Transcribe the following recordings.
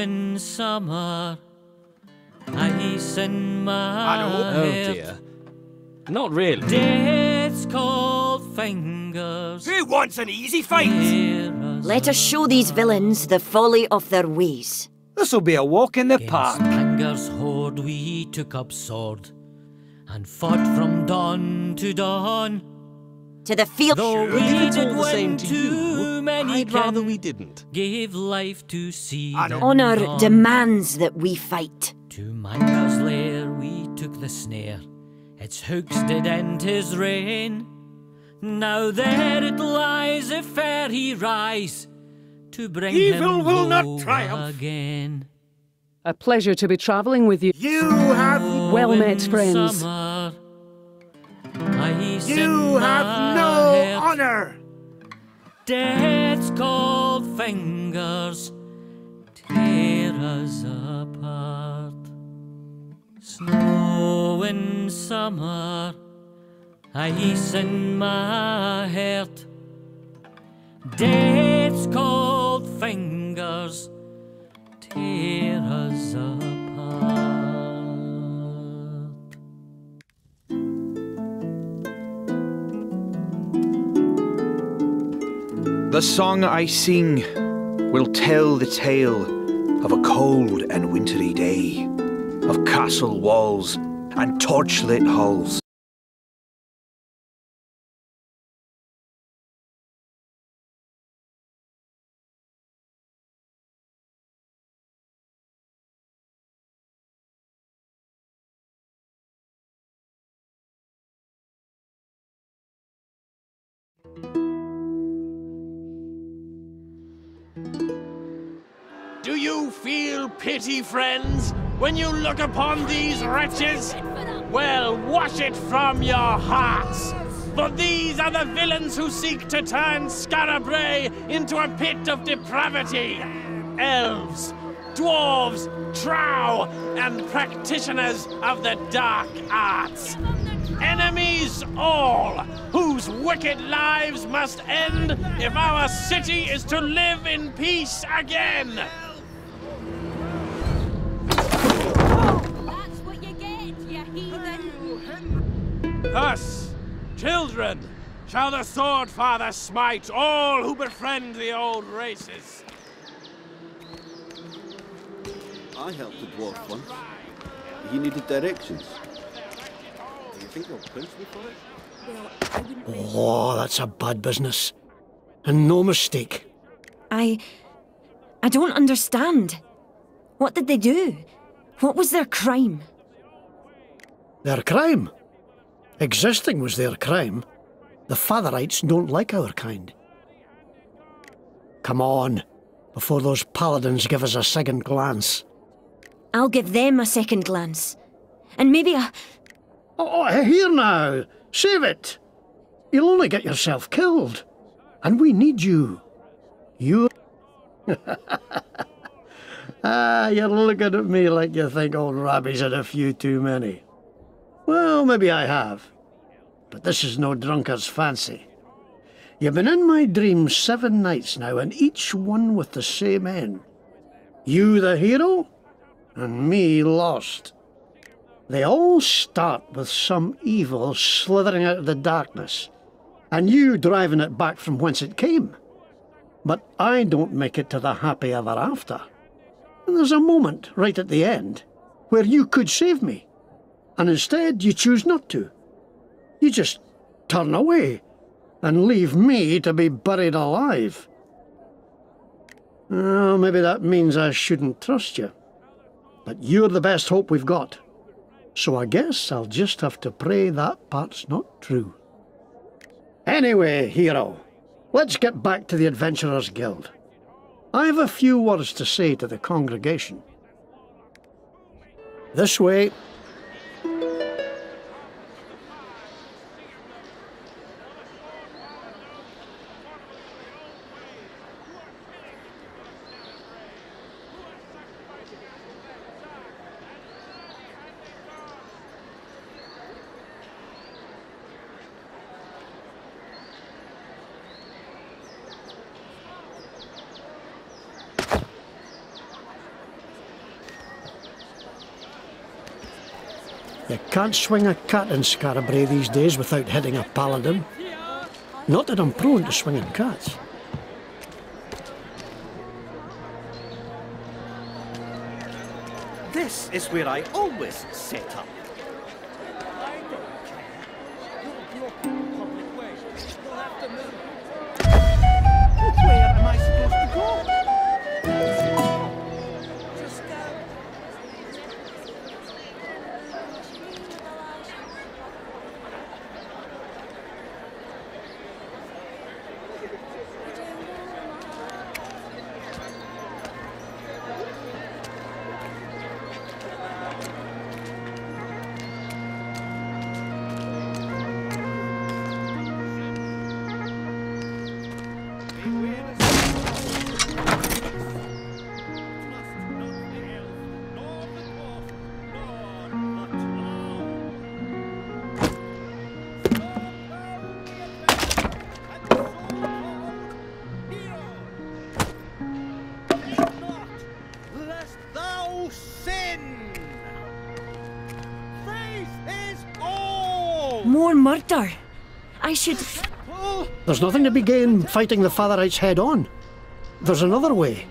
in summer, ice in my Oh heart. dear. Not really. Death's cold fingers. Who wants an easy fight? Let us show these villains the folly of their ways. This'll be a walk in the park. Anger's horde we took up sword and fought from dawn to dawn. To the field. Though Sure, we if it's all did the same win to too you, many I'd rather kin, we didn't. gave life to see them Honour dawn. demands that we fight. To Manga's lair we took the snare. Its hooks did end his reign. Now there it lies if e'er he rise to bring Evil him will not low triumph. again. A pleasure to be travelling with you. You have Well met, In friends. summer, ice in no my heart. honour. Death's cold fingers tear us apart. Snow in summer, ice in my heart. Death's cold fingers tear us apart. The song I sing will tell the tale of a cold and wintry day, of castle walls and torchlit halls. Do you feel pity, friends, when you look upon these wretches? Well, wash it from your hearts. For these are the villains who seek to turn Scarabray into a pit of depravity. Elves, dwarves, drow, and practitioners of the dark arts. Enemies all, whose wicked lives must end if our city is to live in peace again. That's what you get, you heathen. Thus, children, shall the Sword Father smite all who befriend the old races. I helped the dwarf once. He needed directions. Do you think they'll pinch me for it? Well, I wouldn't Oh, that's a bad business. And no mistake. I don't understand. What did they do? What was their crime? Their crime? Existing was their crime. The Fatherites don't like our kind. Come on, before those paladins give us a second glance. I'll give them a second glance. And maybe a... Oh, here now! Save it! You'll only get yourself killed. And we need you. You... you're looking at me like you think old Rabbie's had a few too many. Well, maybe I have. But this is no drunkard's fancy. You've been in my dreams 7 nights now, and each one with the same end. You the hero, and me lost. They all start with some evil slithering out of the darkness, and you driving it back from whence it came. But I don't make it to the happy ever after. And there's a moment right at the end where you could save me, and instead you choose not to. You just turn away and leave me to be buried alive. Well, maybe that means I shouldn't trust you. But you're the best hope we've got. So I guess I'll just have to pray that part's not true. Anyway, hero, let's get back to the Adventurers Guild. I have a few words to say to the congregation. This way. You can't swing a cat in Scarabray these days without hitting a paladin. Not that I'm prone to swinging cats. This is where I always set up. Where am I supposed to go? More murder. I should... There's nothing to be gained fighting the Fatherites head on. There's another way.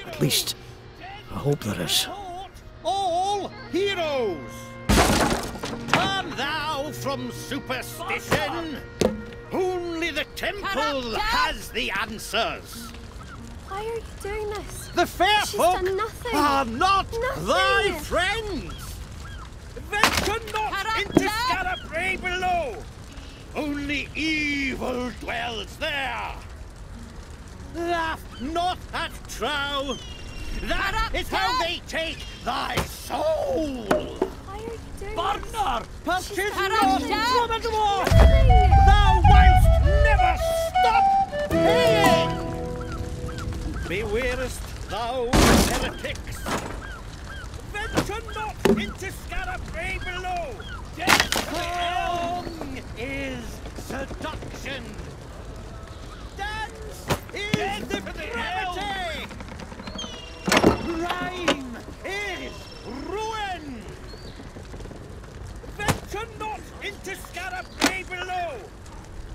At least, I hope there is. All heroes! Turn thou from superstition! Only the temple has the answers! Why are you doing this? The fair She's folk done nothing. are not Nothing. thy friends! Venture not into Scarabray below! Only evil dwells there! Laugh not at Trow! That is how they take thy soul! Why are you doing Burner! Purchase She's not Arabia. from a dwarf! Nothing. Thou wilt never stop paying! Bewarest thou heretics? Venture not into Scarabray below! Song is seduction! Dance is depravity! Rhyme is ruin! Venture not into Scarabray below!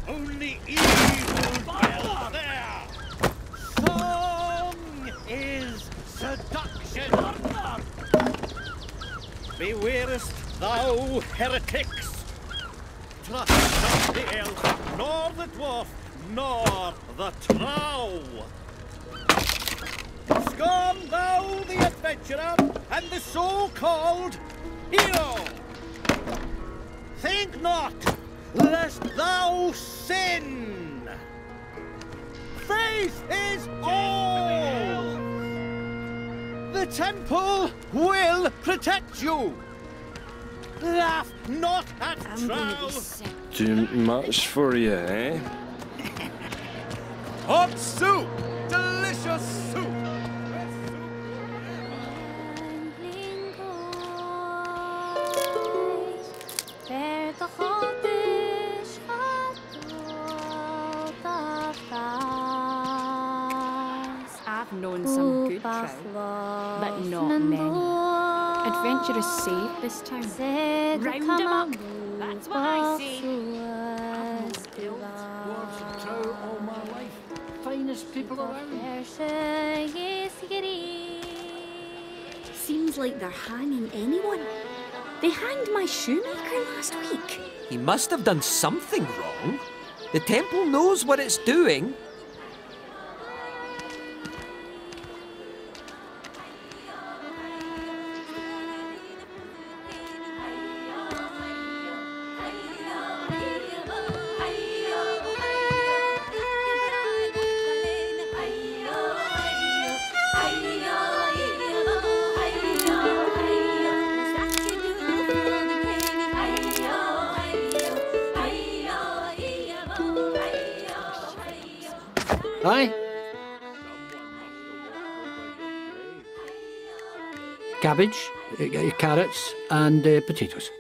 Only evil dwells there! Song is seduction! Bewarest thou heretics? Trust not the elf, nor the dwarf, nor the trow! Scorn thou the adventurer and the so-called hero! Think not, lest thou sin! Faith is all! The temple will protect you! Laugh not at Trow! Too much for you, eh? Hot soup! Delicious soup! I've known some good trout, but not many. Adventure is safe this time. Round 'em up. That's what I say. Dwarves and trout all my life. Finest people around. Seems like they're hanging anyone. They hanged my shoemaker last week. He must have done something wrong. The temple knows what it's doing. Aye? Cabbage, carrots, and potatoes.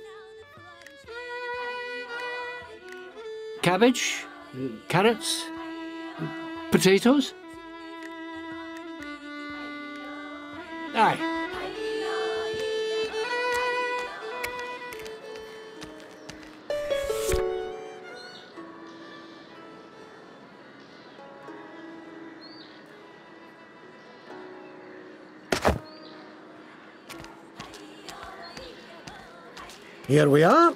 Cabbage, carrots, potatoes. Aye. Here we are.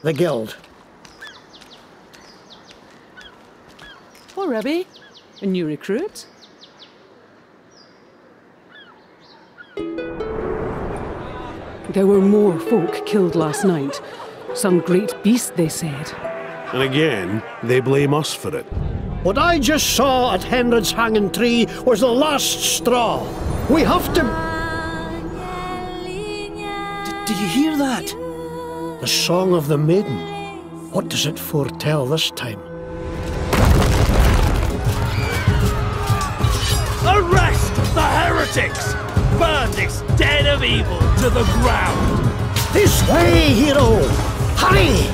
The Guild. Oh, Rebbe, a new recruit? There were more folk killed last night. Some great beast, they said. And again, they blame us for it. What I just saw at Henred's Hanging Tree was the last straw. We have to... Do you hear that? The Song of the Maiden. What does it foretell this time? Arrest the heretics! Burn this den of evil to the ground! This way, hero! Hurry!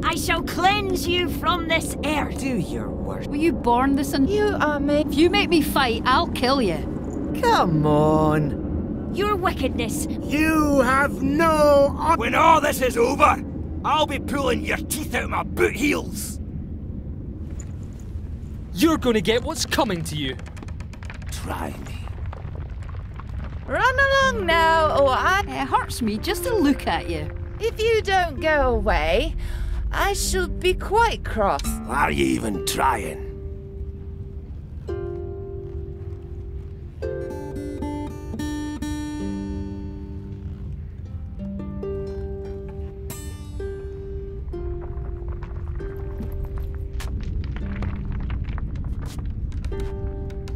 I shall cleanse you from this earth. Do your worst. Were you born this and You are me. if you make me fight, I'll kill you. Come on. Your wickedness. You have no... When all this is over, I'll be pulling your teeth out my boot heels! You're gonna get what's coming to you. Try me. Run along now, or It hurts me just to look at you. if you don't go away, I shall be quite cross. Are you even trying?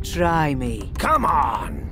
Try me. Come on!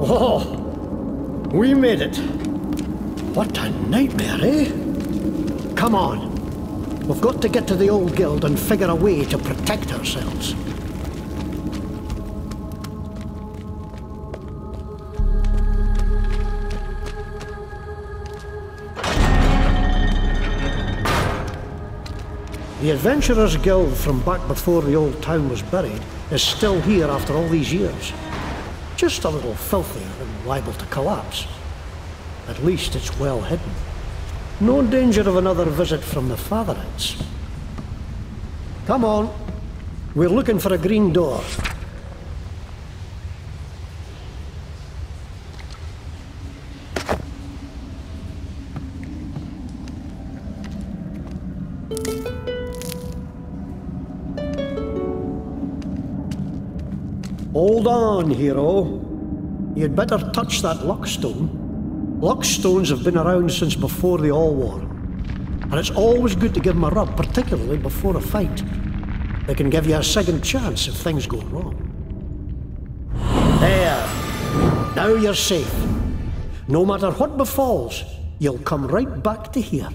Oh, we made it. What a nightmare, eh? Come on. We've got to get to the old guild and figure a way to protect ourselves. The Adventurers Guild from back before the old town was buried is still here after all these years. Just a little filthier and liable to collapse. At least it's well hidden. No danger of another visit from the Fatherites. Come on. We're looking for a green door. Hold on, hero. You'd better touch that luckstone. Luckstones have been around since before the All War. And it's always good to give them a rub, particularly before a fight. They can give you a second chance if things go wrong. There. Now you're safe. No matter what befalls, you'll come right back to here.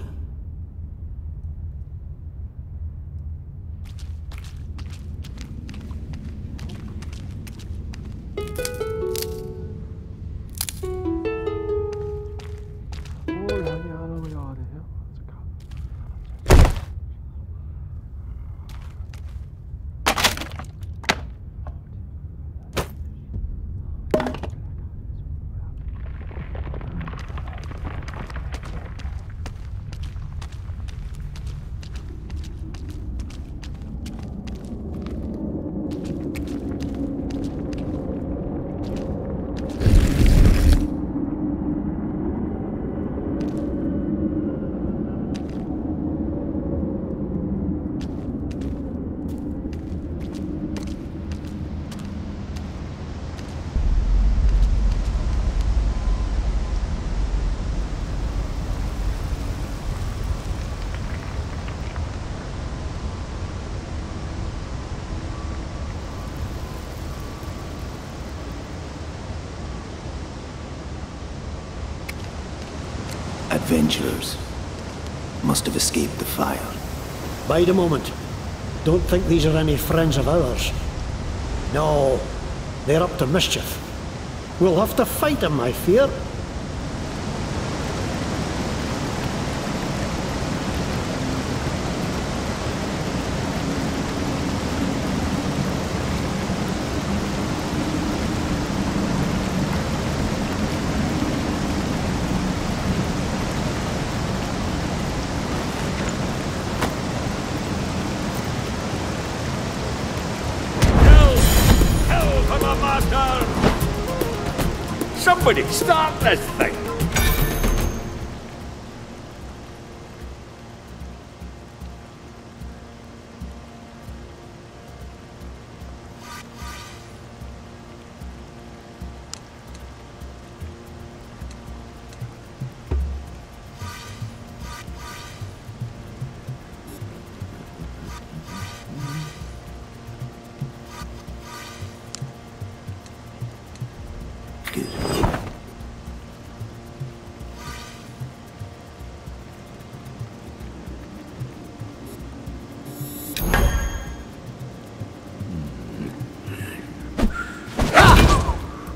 Adventurers must have escaped the fire. Bide a moment. Don't think these are any friends of ours. No, they're up to mischief. We'll have to fight them, I fear. Somebody start this thing!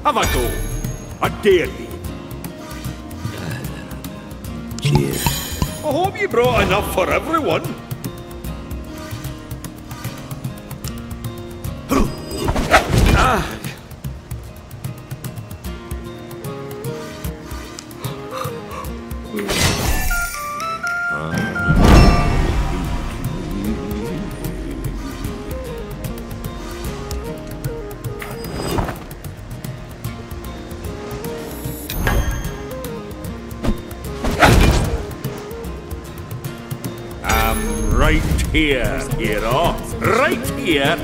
Have a go. I dare you. Cheers. I hope you brought enough for everyone. Right here, hero. Right here.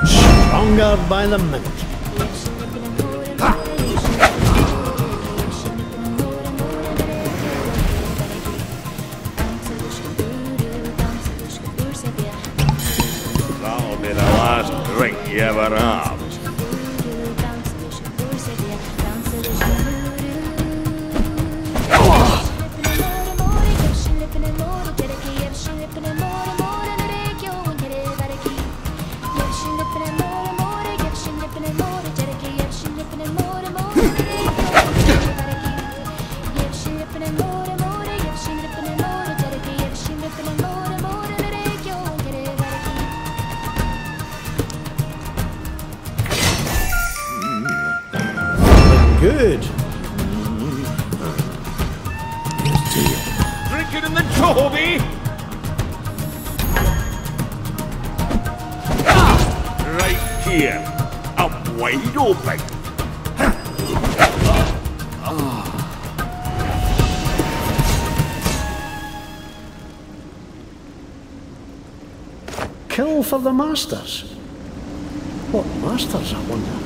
Stronger by the minute. Right, you ever have. Good. Drink it in the Toby! Right here. Up wide open. Kill for the masters. What masters, I wonder?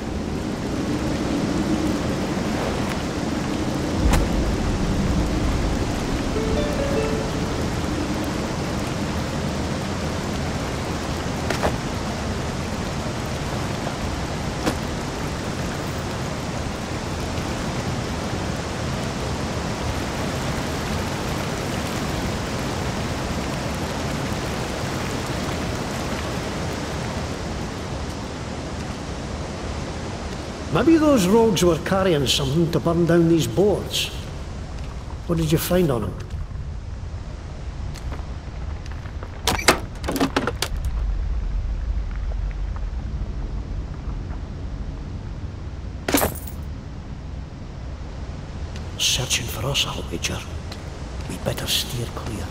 Maybe those rogues were carrying something to burn down these boards. What did you find on them? Searching for us, I'll wager. We'd better steer clear.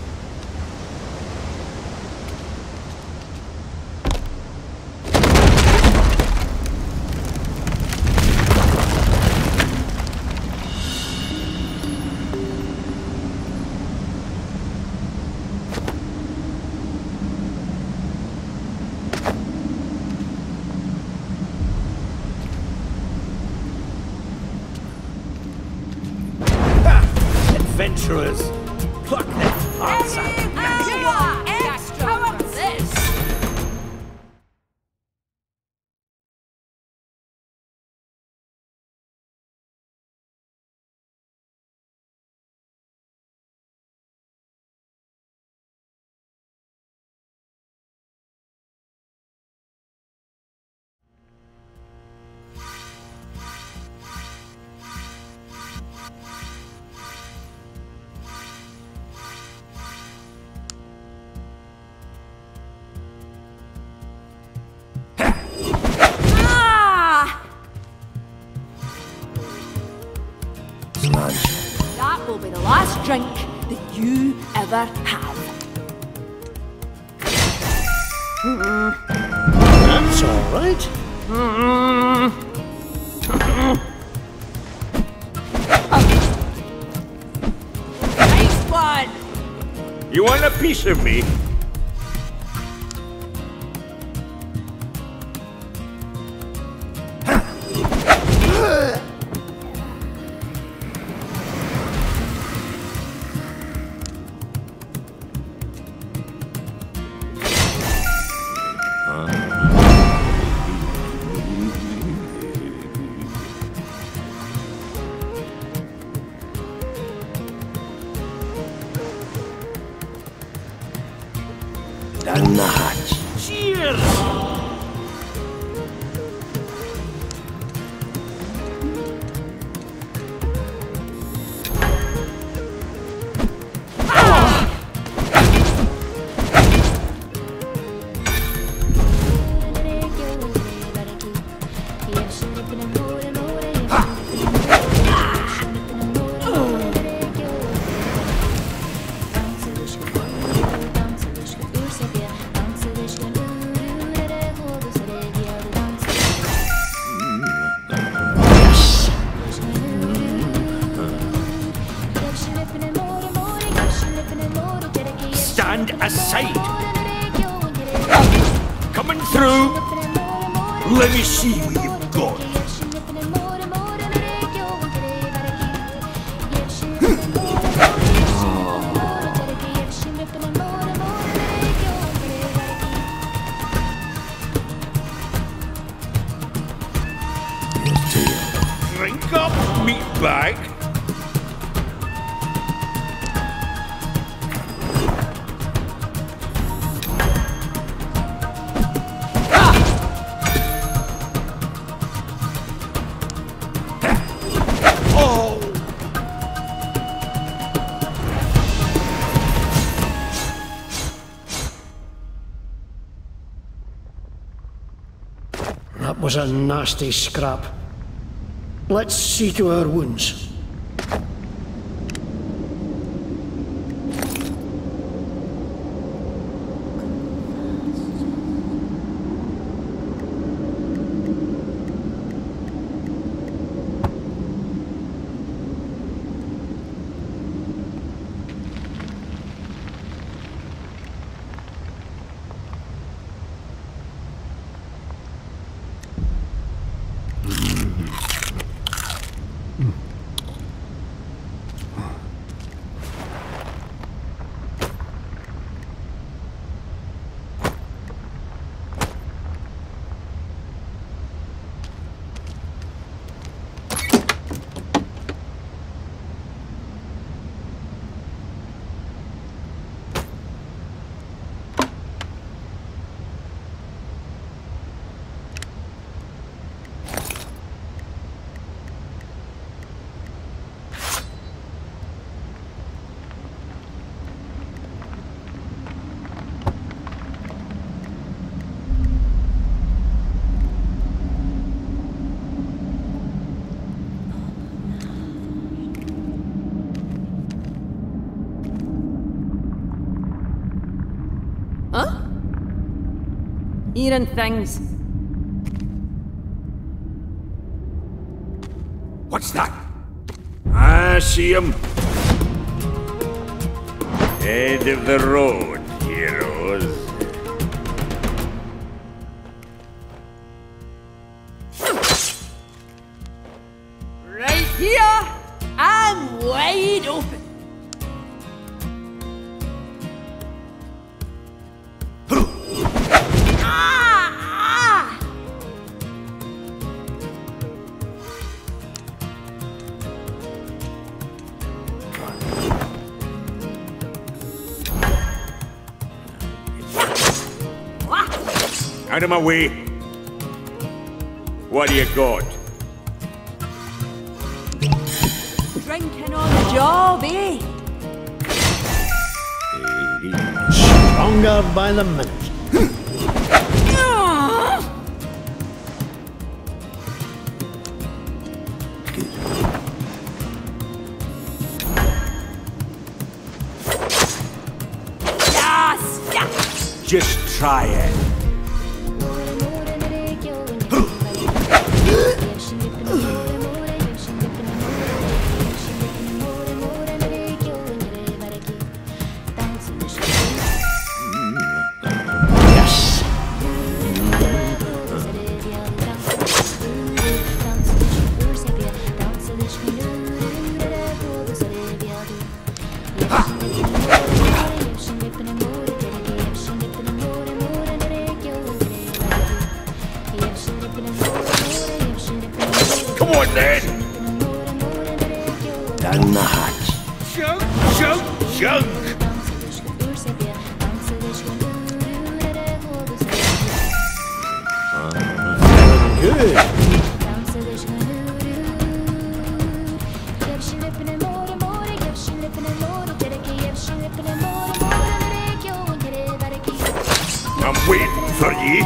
Adventurers, pluck their hearts out. How about this? That will be the last drink that you ever have. That's all right. Nice one! You want a piece of me? Down the hatch. Cheers! Stand aside! Coming through! Let me see what you've got. back. That was a nasty scrap. Let's see to our wounds. Hearing things. What's that? I see him. End of the road, heroes. Right here, I'm wide open. Out of my way. What do you got? Drinking on the job, eh? Stronger by the minute. Yes! Just try it. Come on then! Down the hatch. Chug, chug, chug! Good. I'm waiting for you.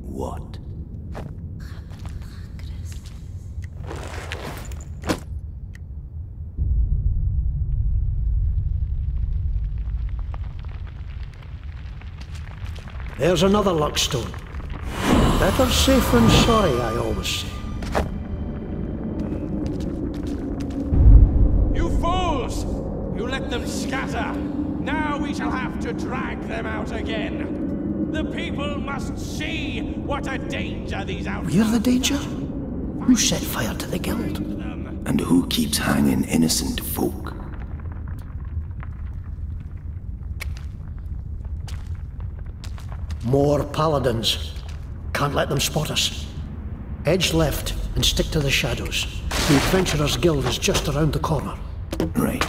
What? There's another luckstone. Better safe than sorry, I always say. You fools! You let them scatter! Now we shall have to drag them out again. The people must see what a danger these outlaws We're the danger? Who set fire to the guild? And who keeps hanging innocent folk? More paladins. Can't let them spot us. Edge left and stick to the shadows. The Adventurers Guild is just around the corner. Right.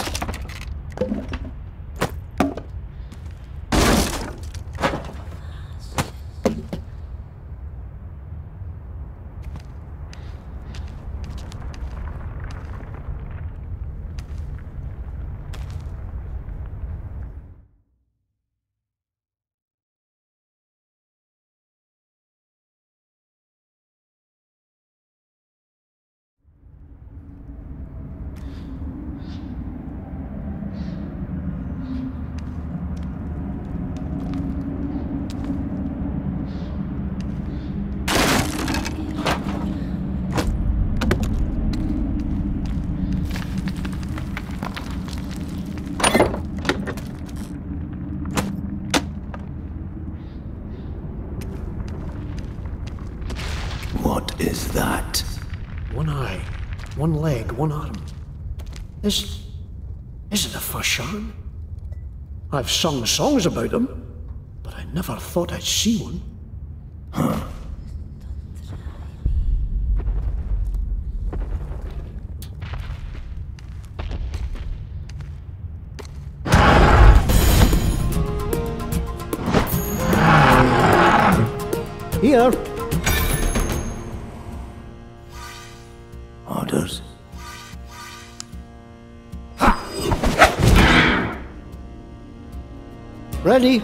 What is that? One eye, one leg, one arm. Is it a Fashan? I've sung songs about them, but I never thought I'd see one. Huh. Here. Orders. Ready?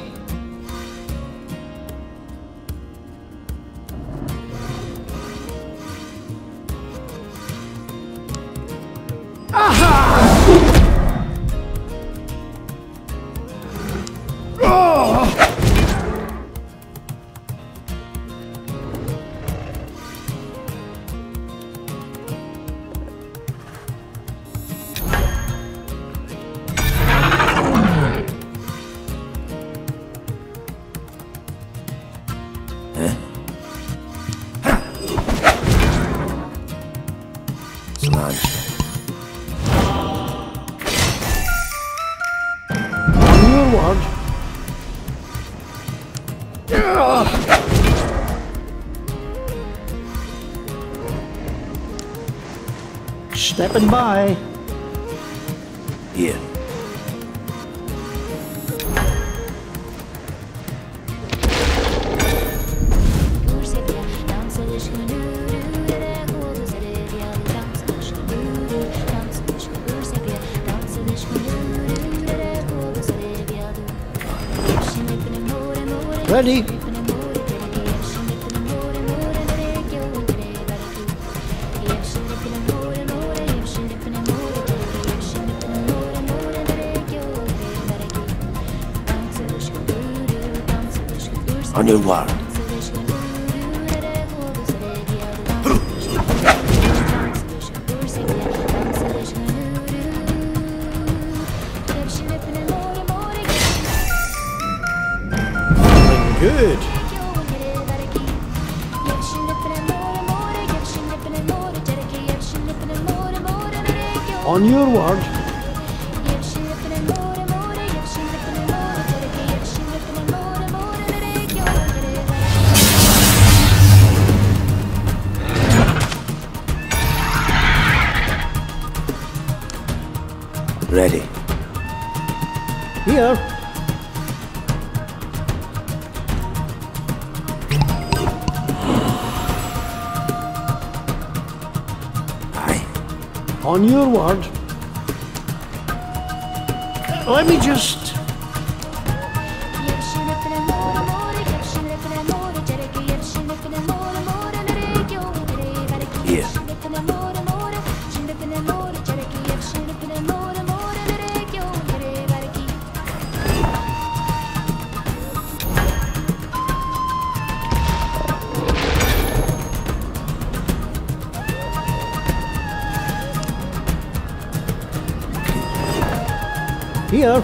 Stepping by. Here. Ready? On your word. Good. On your word. Ready. Here. On your word. Let me just... Here. Here.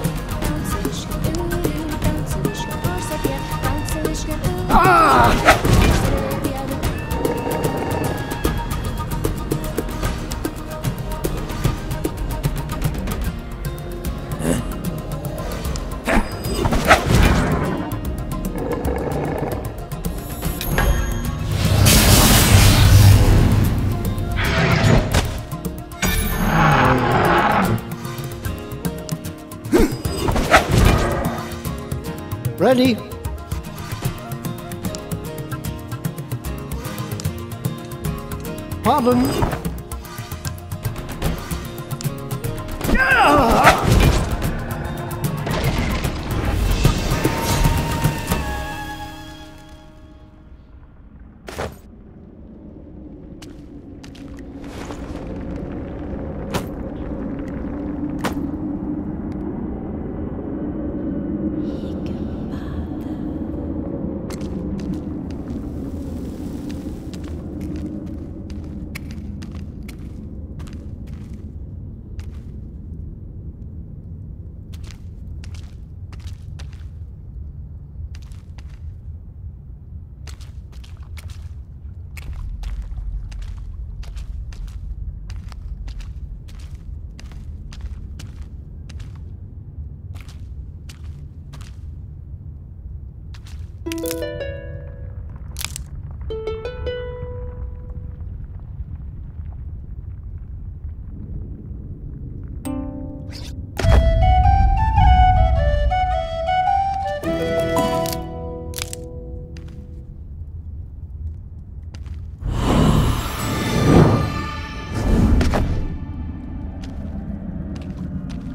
Ready? Pardon?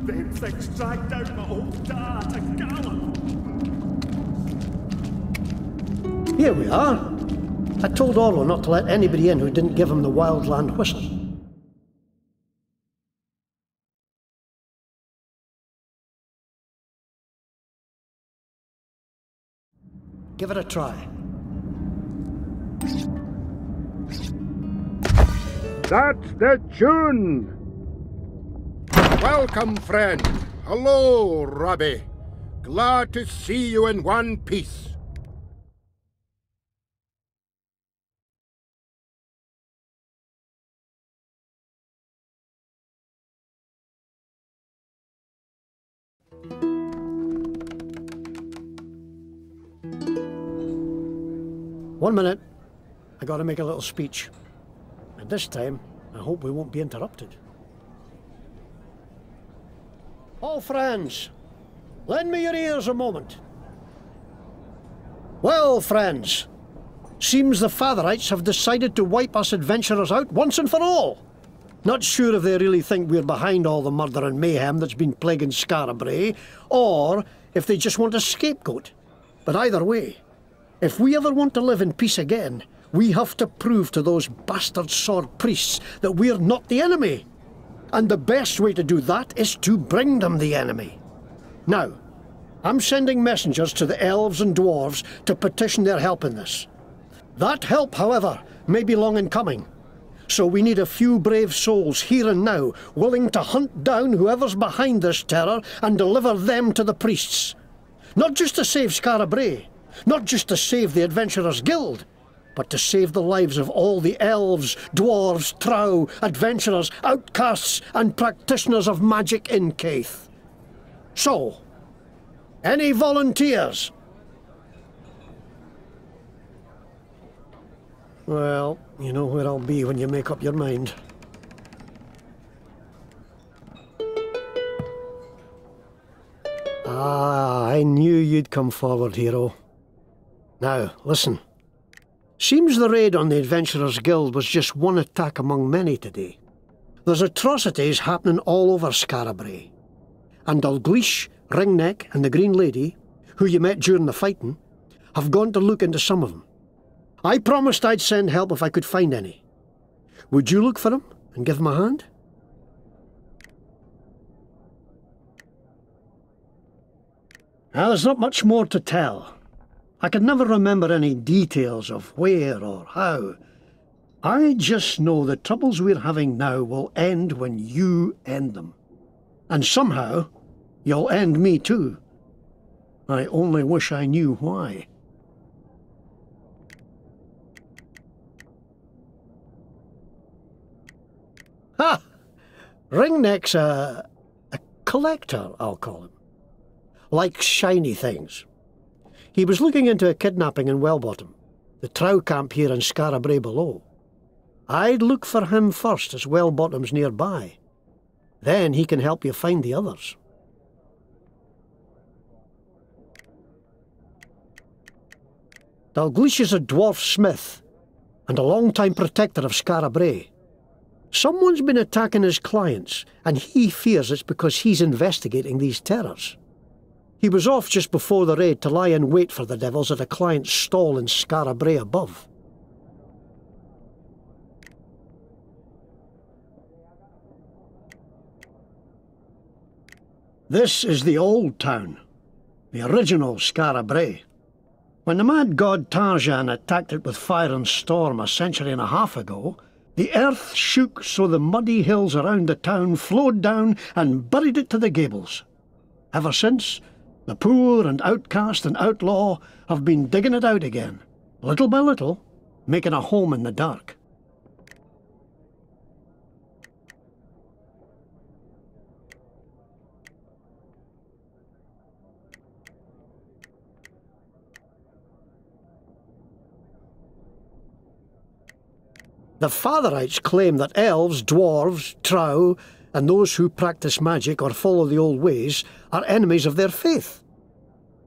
Them things dragged out my old dad to gallop. Here we are. I told Orlo not to let anybody in who didn't give him the Wildland whistle. Give it a try. That's the tune! Welcome, friend. Hello, Robbie. Glad to see you in one piece. One minute. I gotta make a little speech. And this time, I hope we won't be interrupted. All friends, lend me your ears a moment. Well, friends, seems the Fatherites have decided to wipe us adventurers out once and for all. Not sure if they really think we're behind all the murder and mayhem that's been plaguing Skara Brae, or if they just want a scapegoat. But either way, if we ever want to live in peace again, we have to prove to those bastard sword priests that we're not the enemy. And the best way to do that is to bring them the enemy. Now, I'm sending messengers to the elves and dwarves to petition their help in this. That help, however, may be long in coming. So we need a few brave souls here and now, willing to hunt down whoever's behind this terror and deliver them to the priests. Not just to save Skara Brae, not just to save the Adventurers Guild, but to save the lives of all the elves, dwarves, trow, adventurers, outcasts, and practitioners of magic in Caith. So, any volunteers? Well, you know where I'll be when you make up your mind. Ah, I knew you'd come forward, hero. Now, listen. Seems the raid on the Adventurers Guild was just one attack among many today. There's atrocities happening all over Skara Brae. And Dalgleish, Ringneck and the Green Lady, who you met during the fighting, have gone to look into some of them. I promised I'd send help if I could find any. Would you look for them and give them a hand? Now, there's not much more to tell. I can never remember any details of where or how. I just know the troubles we're having now will end when you end them. And somehow, you'll end me too. I only wish I knew why. Ha! Ringneck's a collector, I'll call him. Likes shiny things. He was looking into a kidnapping in Wellbottom, the trow camp here in Scarabray below. I'd look for him first, as Wellbottom's nearby. Then he can help you find the others. Dalgleish is a dwarf smith, and a long-time protector of Scarabray. Someone's been attacking his clients, and he fears it's because he's investigating these terrors. He was off just before the raid to lie in wait for the devils at a client's stall in Scarabray above. This is the old town, the original Scarabray. When the mad god Tarjan attacked it with fire and storm a century and a half ago, the earth shook so the muddy hills around the town flowed down and buried it to the gables. Ever since, the poor and outcast and outlaw have been digging it out again, little by little, making a home in the dark. The Fatherites claim that elves, dwarves, trow, and those who practice magic or follow the old ways are enemies of their faith.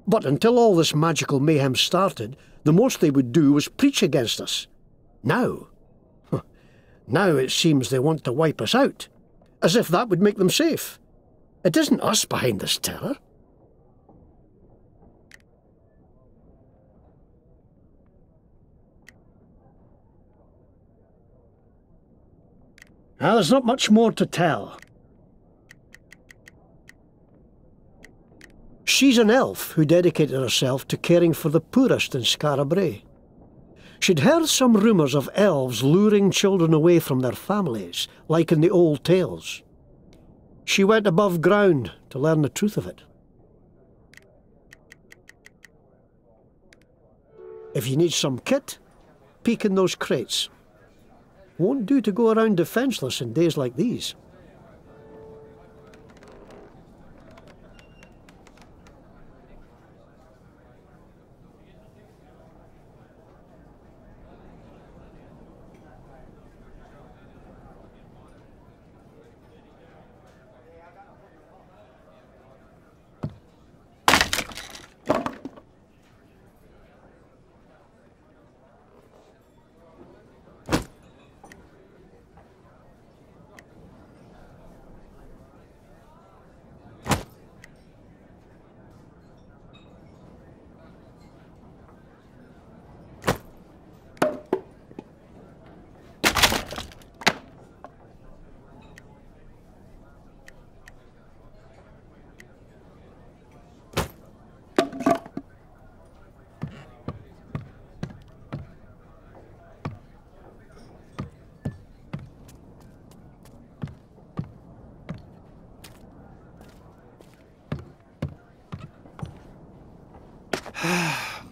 But until all this magical mayhem started, the most they would do was preach against us. Now it seems they want to wipe us out, as if that would make them safe. It isn't us behind this terror. Now, there's not much more to tell. She's an elf who dedicated herself to caring for the poorest in Scarabray. She'd heard some rumours of elves luring children away from their families, like in the old tales. She went above ground to learn the truth of it. If you need some kit, peek in those crates. Won't do to go around defenceless in days like these.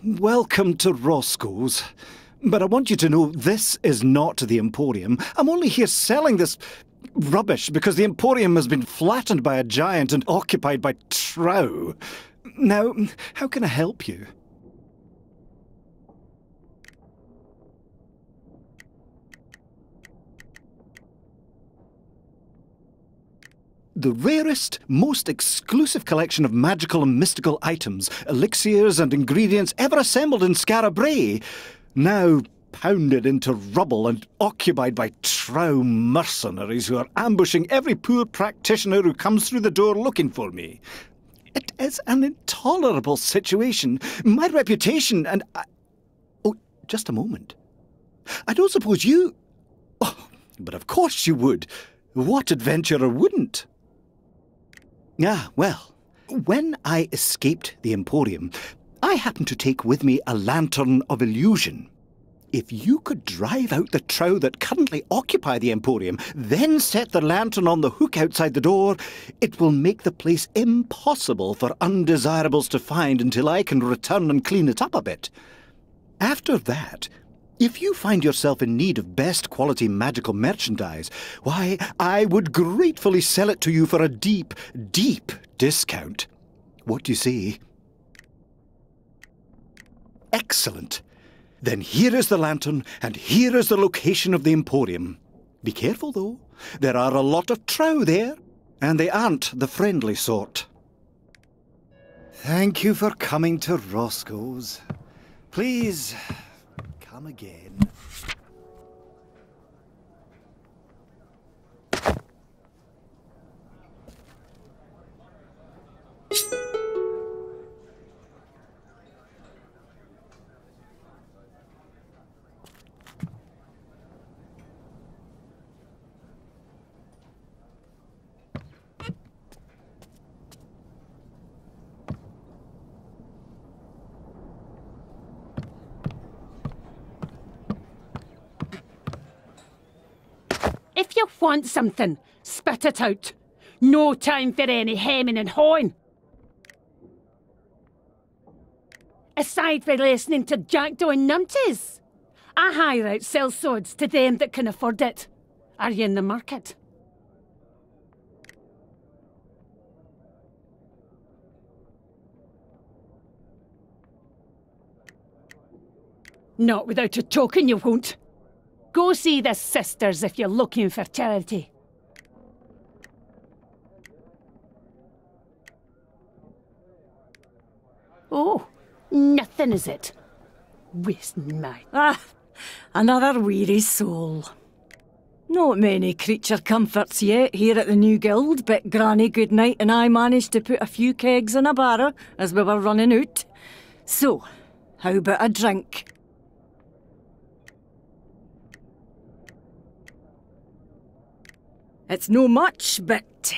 Welcome to Roscoe's. But I want you to know this is not the Emporium. I'm only here selling this rubbish because the Emporium has been flattened by a giant and occupied by trow. Now, how can I help you? The rarest, most exclusive collection of magical and mystical items, elixirs and ingredients ever assembled in Scarabray, now pounded into rubble and occupied by trow mercenaries who are ambushing every poor practitioner who comes through the door looking for me. It is an intolerable situation. My reputation and Oh, just a moment. I don't suppose you... Oh, but of course you would. What adventurer wouldn't? Ah, well, when I escaped the Emporium, I happened to take with me a lantern of illusion. If you could drive out the trow that currently occupy the Emporium, then set the lantern on the hook outside the door, it will make the place impossible for undesirables to find until I can return and clean it up a bit. After that, If you find yourself in need of best quality magical merchandise, why, I would gratefully sell it to you for a deep, deep discount. What do you say? Excellent. Then here is the lantern, and here is the location of the Emporium. Be careful, though. There are a lot of trow there, and they aren't the friendly sort. Thank you for coming to Roscoe's. Please, come again. If you want something, spit it out. No time for any hemming and hawing. Aside from listening to Jackdaw and Numpties, I hire out sell swords to them that can afford it. Are you in the market? Not without a token, you won't. Go see the sisters if you're looking for charity. Oh, nothing is it? Wasting my... Another weary soul. Not many creature comforts yet here at the new guild, but Granny Goodnight and I managed to put a few kegs in a barrow as we were running out. So, how about a drink? It's no much, but...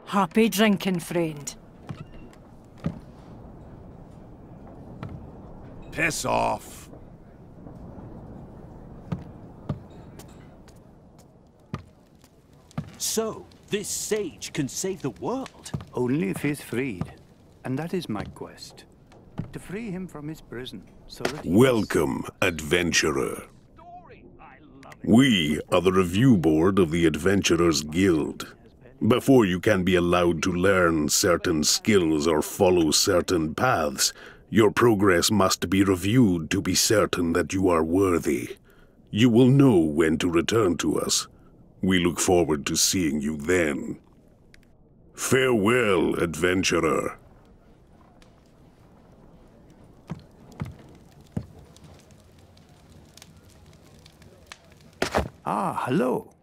Happy drinking, friend. Piss off. So, this sage can save the world? Only if he's freed. And that is my quest. To free him from his prison, so that he... Welcome, adventurer. We are the review board of the Adventurers Guild. Before you can be allowed to learn certain skills or follow certain paths, your progress must be reviewed to be certain that you are worthy. You will know when to return to us. We look forward to seeing you then. Farewell, adventurer. Ah, hello.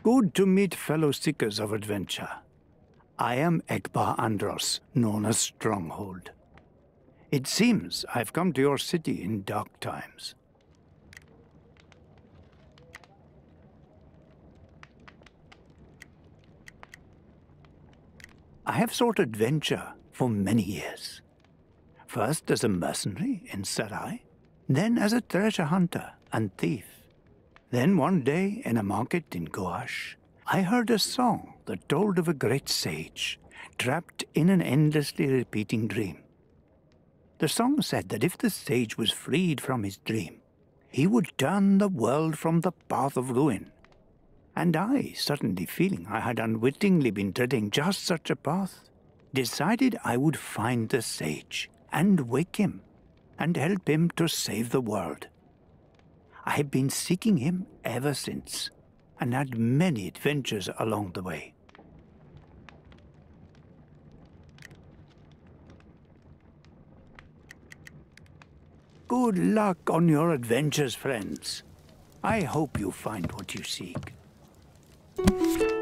Good to meet fellow seekers of adventure. I am Egbar Andros, known as Stronghold. It seems I've come to your city in dark times. I have sought adventure for many years. First as a mercenary in Sarai, then as a treasure hunter and thief. Then one day, in a market in Gouache, I heard a song that told of a great sage, trapped in an endlessly repeating dream. The song said that if the sage was freed from his dream, he would turn the world from the path of ruin. And I, suddenly feeling I had unwittingly been treading just such a path, decided I would find the sage, and wake him, and help him to save the world. I have been seeking him ever since, and had many adventures along the way. Good luck on your adventures, friends. I hope you find what you seek. Bye.